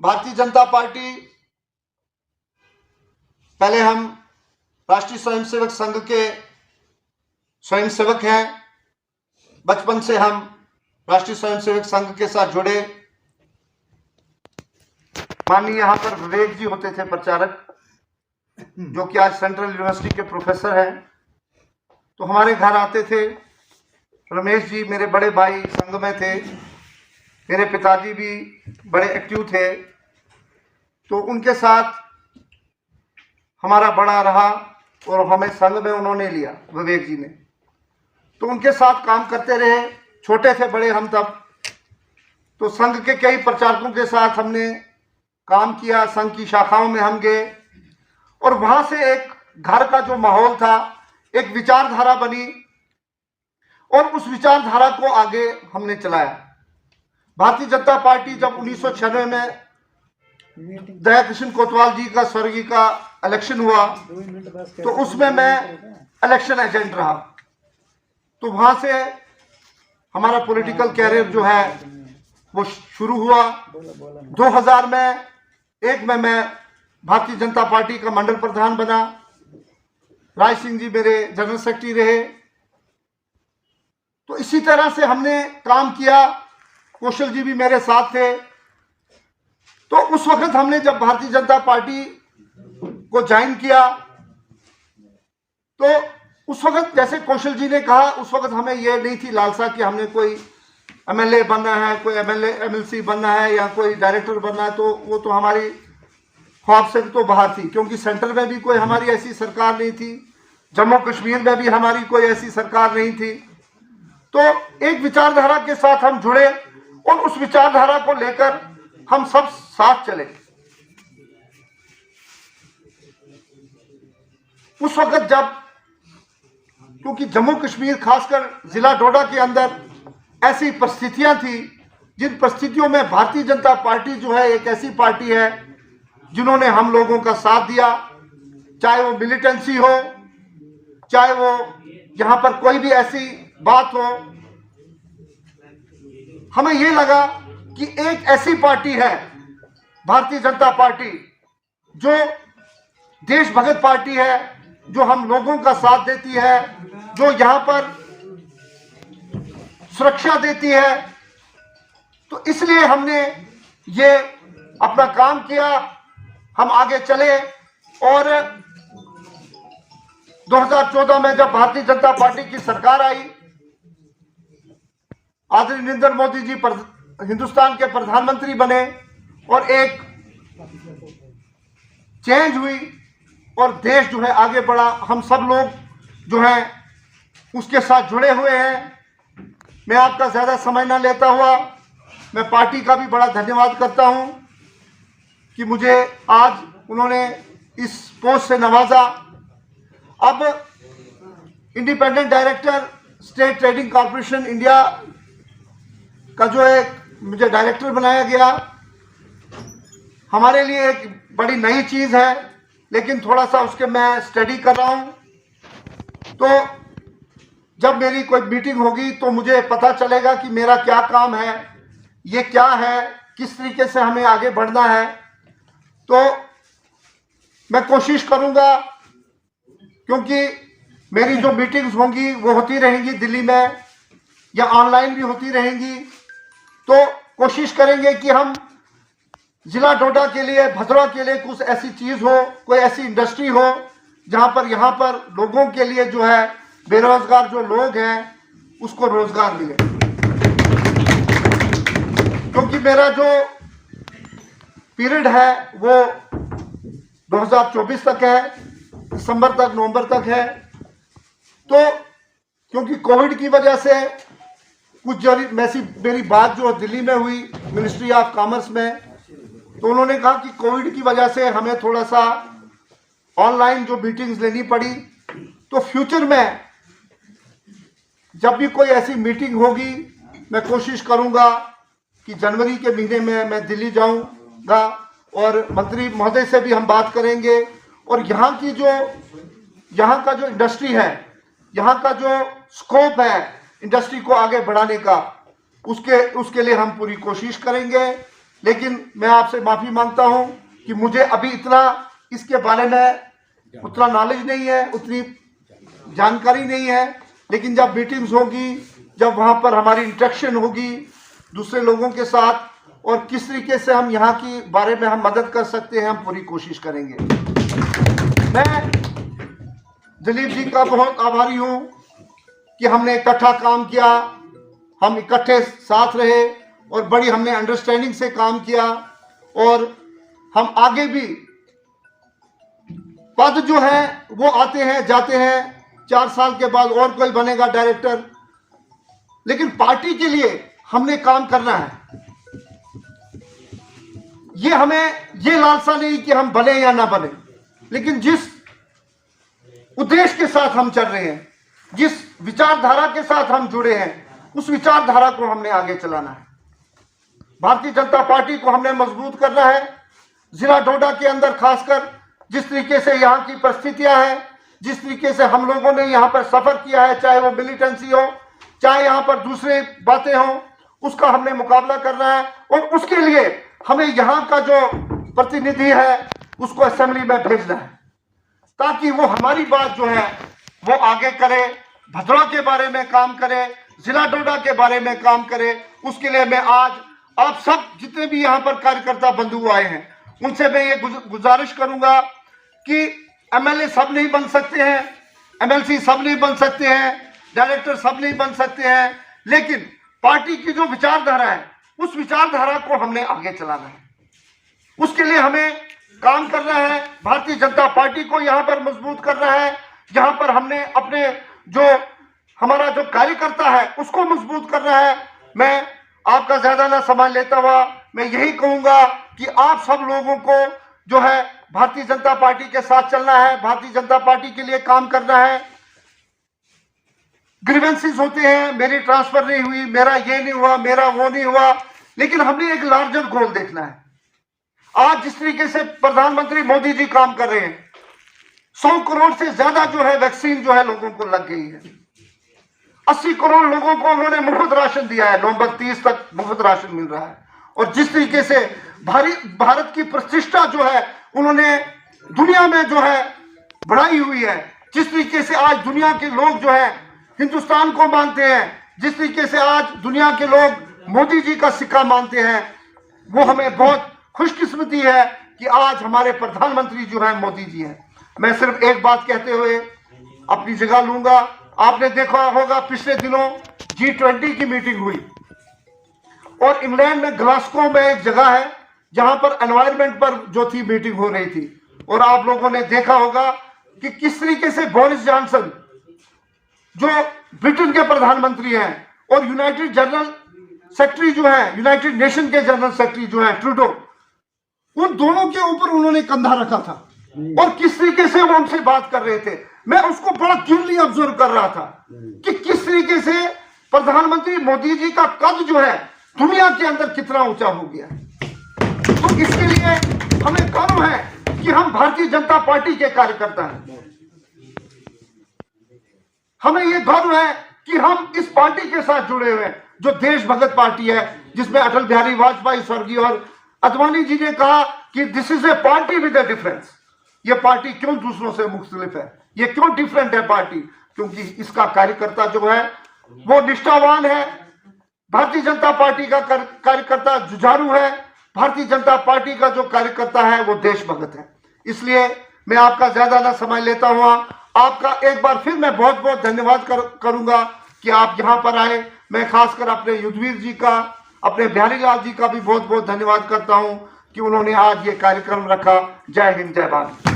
Bharatiya Janata party, पहले हम राष्ट्रीय स्वयंसेवक संघ के स्वयंसेवक हैं। बचपन से हम राष्ट्रीय स्वयंसेवक संघ के साथ जुड़े। माननीय यहाँ पर विवेक जी होते थे प्रचारक, जो कि आज सेंट्रल यूनिवर्सिटी के प्रोफेसर हैं। तो हमारे घर आते थे। रमेश जी मेरे बड़े भाई संघ में थे। मेरे पिताजी भी बड़े एक्टिव थे, तो उनके साथ हमारा बड़ा रहा और हमें संघ में उन्होंने लिया, विवेक जी ने। तो उनके साथ काम करते रहे। छोटे थे बड़े हम तब, तो संघ के कई प्रचारकों के साथ हमने काम किया। संघ की शाखाओं में हम गए और वहां से एक घर का जो माहौल था, एक विचारधारा बनी और उस विचारधारा को आगे हमने चलाया। भारतीय जनता पार्टी जब 1996 में दया कृष्ण कोतवाल जी का स्वर्गीय का इलेक्शन हुआ, तो उसमें मैं इलेक्शन एजेंट रहा। तो वहां से हमारा पॉलिटिकल कैरियर जो है वो शुरू हुआ। 2000 में मैं भारतीय जनता पार्टी का मंडल प्रधान बना। राय सिंह जी मेरे जनरल सेक्रेटरी रहे। तो इसी तरह से हमने काम किया। कौशल जी भी मेरे साथ थे। तो उस वक्त हमने जब भारतीय जनता पार्टी को ज्वाइन किया, तो उस वक्त जैसे कौशल जी ने कहा, उस वक्त हमें यह नहीं थी लालसा कि हमने कोई एमएलए बनना है, कोई एमएलसी बनना है या कोई डायरेक्टर बनना है। तो वो तो हमारी ख्वाब से तो बाहर थी, क्योंकि सेंटर में भी कोई हमारी ऐसी सरकार नहीं थी, जम्मू कश्मीर में भी हमारी कोई ऐसी सरकार नहीं थी। तो एक विचारधारा के साथ हम जुड़े और उस विचारधारा को लेकर हम सब साथ चले। उस वक्त जब, क्योंकि जम्मू कश्मीर खासकर जिला डोडा के अंदर ऐसी परिस्थितियां थी, जिन परिस्थितियों में भारतीय जनता पार्टी जो है एक ऐसी पार्टी है जिन्होंने हम लोगों का साथ दिया। चाहे वो मिलिटेंसी हो, चाहे वो यहां पर कोई भी ऐसी बात हो, हमें ये लगा कि एक ऐसी पार्टी है भारतीय जनता पार्टी जो देशभक्त पार्टी है, जो हम लोगों का साथ देती है, जो यहां पर सुरक्षा देती है। तो इसलिए हमने ये अपना काम किया, हम आगे चले। और 2014 में जब भारतीय जनता पार्टी की सरकार आई, आदरणीय नरेंद्र मोदी जी हिंदुस्तान के प्रधानमंत्री बने और एक चेंज हुई और देश जो है आगे बढ़ा। हम सब लोग जो है उसके साथ जुड़े हुए हैं। मैं आपका ज़्यादा समय ना लेता हुआ, मैं पार्टी का भी बड़ा धन्यवाद करता हूं कि मुझे आज उन्होंने इस पोस्ट से नवाजा। अब independent director state trading corporation India का जो एक मुझे डायरेक्टर बनाया गया, हमारे लिए एक बड़ी नई चीज़ है, लेकिन थोड़ा सा उसके मैं स्टडी कर रहा हूं। तो जब मेरी कोई मीटिंग होगी तो मुझे पता चलेगा कि मेरा क्या काम है, ये क्या है, किस तरीके से हमें आगे बढ़ना है। तो मैं कोशिश करूंगा, क्योंकि मेरी जो मीटिंग्स होंगी वो होती रहेंगी दिल्ली में या ऑनलाइन भी होती रहेंगी। तो कोशिश करेंगे कि हम जिला डोडा के लिए, भद्रवा के लिए कुछ ऐसी चीज़ हो, कोई ऐसी इंडस्ट्री हो जहां पर यहाँ पर लोगों के लिए जो है बेरोजगार जो लोग हैं उसको रोजगार मिले। क्योंकि मेरा जो पीरियड है वो 2024 तक है, दिसंबर तक, नवंबर तक है। तो क्योंकि कोविड की वजह से कुछ मेरी बात जो दिल्ली में हुई मिनिस्ट्री ऑफ कॉमर्स में, तो उन्होंने कहा कि कोविड की वजह से हमें थोड़ा सा ऑनलाइन जो मीटिंग्स लेनी पड़ी। तो फ्यूचर में जब भी कोई ऐसी मीटिंग होगी, मैं कोशिश करूंगा कि जनवरी के महीने में मैं दिल्ली जाऊंगा और मंत्री महोदय से भी हम बात करेंगे। और यहाँ का जो इंडस्ट्री है, यहाँ का जो स्कोप है इंडस्ट्री को आगे बढ़ाने का, उसके लिए हम पूरी कोशिश करेंगे। लेकिन मैं आपसे माफी मांगता हूं कि मुझे अभी इतना इसके बारे में उतना नॉलेज नहीं है, उतनी जानकारी नहीं है। लेकिन जब मीटिंग्स होगी, जब वहां पर हमारी इंटरेक्शन होगी दूसरे लोगों के साथ, और किस तरीके से हम यहाँ की बारे में हम मदद कर सकते हैं, हम पूरी कोशिश करेंगे। मैं दिलीप जी का बहुत आभारी हूँ कि हमने इकट्ठा काम किया, हम इकट्ठे साथ रहे और बड़ी हमने अंडरस्टैंडिंग से काम किया, और हम आगे भी पद जो है वो आते हैं जाते हैं, 4 साल के बाद और कोई बनेगा डायरेक्टर, लेकिन पार्टी के लिए हमने काम करना है। ये हमें ये लालसा नहीं कि हम बने या ना बने, लेकिन जिस उद्देश्य के साथ हम चल रहे हैं, जिस विचारधारा के साथ हम जुड़े हैं, उस विचारधारा को हमने आगे चलाना है। भारतीय जनता पार्टी को हमने मजबूत करना है। जिला डोडा के अंदर खासकर जिस तरीके से यहाँ की परिस्थितियां हैं, जिस तरीके से हम लोगों ने यहाँ पर सफर किया है, चाहे वो मिलिटेंसी हो, चाहे यहाँ पर दूसरे बातें हो, उसका हमने मुकाबला करना है। और उसके लिए हमें यहाँ का जो प्रतिनिधि है उसको असेंबली में भेजना है, ताकि वो हमारी बात जो है वो आगे करे, भद्रवा के बारे में काम करे, जिला डोडा के बारे में काम करे। उसके लिए मैं आज आप सब जितने भी यहाँ पर कार्यकर्ता बंधु आए हैं, उनसे मैं ये गुजारिश करूंगा कि एमएलए सब नहीं बन सकते हैं, एमएलसी सब नहीं बन सकते हैं, डायरेक्टर सब नहीं बन सकते हैं, लेकिन पार्टी की जो विचारधारा है उस विचारधारा को हमने आगे चलाना है। उसके लिए हमें काम करना है। भारतीय जनता पार्टी को यहाँ पर मजबूत करना है। यहाँ पर हमने अपने जो हमारा जो कार्यकर्ता है उसको मजबूत करना है। मैं आपका ज्यादा ना समय लेता हुआ मैं यही कहूंगा कि आप सब लोगों को जो है भारतीय जनता पार्टी के साथ चलना है, भारतीय जनता पार्टी के लिए काम करना है। ग्रीवेंसेस होते हैं, मेरी ट्रांसफर नहीं हुई, मेरा ये नहीं हुआ, मेरा वो नहीं हुआ, लेकिन हमने एक लार्जर गोल देखना है। आज जिस तरीके से प्रधानमंत्री मोदी जी काम कर रहे हैं, 100 करोड़ से ज्यादा जो है वैक्सीन जो है लोगों को लग गई है। 80 करोड़ लोगों को उन्होंने मुफ्त राशन दिया है, नवंबर 30 तक मुफ्त राशन मिल रहा है। और जिस तरीके से भारत की प्रतिष्ठा जो है उन्होंने दुनिया में जो है बढ़ाई हुई है, जिस तरीके से आज दुनिया के लोग जो है हिंदुस्तान को मानते हैं, जिस तरीके से आज दुनिया के लोग मोदी जी का सिक्का मानते हैं, वो हमें बहुत खुशकिस्मती है कि आज हमारे प्रधानमंत्री जो है मोदी जी हैं। मैं सिर्फ एक बात कहते हुए अपनी जगह लूंगा। आपने देखा होगा पिछले दिनों G20 की मीटिंग हुई और इंग्लैंड में ग्लासगो में एक जगह है जहां पर एनवायरमेंट पर जो थी मीटिंग हो रही थी, और आप लोगों ने देखा होगा कि किस तरीके से बोरिस जॉनसन जो ब्रिटेन के प्रधानमंत्री हैं और यूनाइटेड जनरल सेक्रेटरी जो है, यूनाइटेड नेशन के जनरल सेक्रेटरी जो है ट्रूडो, उन दोनों के ऊपर उन्होंने कंधा रखा था और किस तरीके से वो उनसे बात कर रहे थे। मैं उसको बड़ा कीनली ऑब्जर्व कर रहा था कि किस तरीके से प्रधानमंत्री मोदी जी का कद जो है दुनिया के अंदर कितना ऊंचा हो गया। तो इसके लिए हमें गर्व है कि हम भारतीय जनता पार्टी के कार्यकर्ता हैं। हमें यह गर्व है कि हम इस पार्टी के साथ जुड़े हुए हैं जो देश भगत पार्टी है, जिसमें अटल बिहारी वाजपेयी स्वर्गीय और अडवाणी जी ने कहा कि this is a party with A difference. ये पार्टी क्यों दूसरों से मुख्तलिफ है, ये क्यों डिफरेंट है पार्टी, क्योंकि इसका कार्यकर्ता जो है वो निष्ठावान है। भारतीय जनता पार्टी का कार्यकर्ता जुझारू है, भारतीय जनता पार्टी का जो कार्यकर्ता है वो देशभक्त है। इसलिए मैं आपका ज्यादा ना समय लेता हुआ आपका एक बार फिर मैं बहुत बहुत धन्यवाद करूंगा कि आप यहाँ पर आए। मैं खासकर अपने युद्धवीर जी का, अपने बिहारी लाल जी का भी बहुत बहुत धन्यवाद करता हूँ कि उन्होंने आज ये कार्यक्रम रखा। जय हिंद, जय भारत।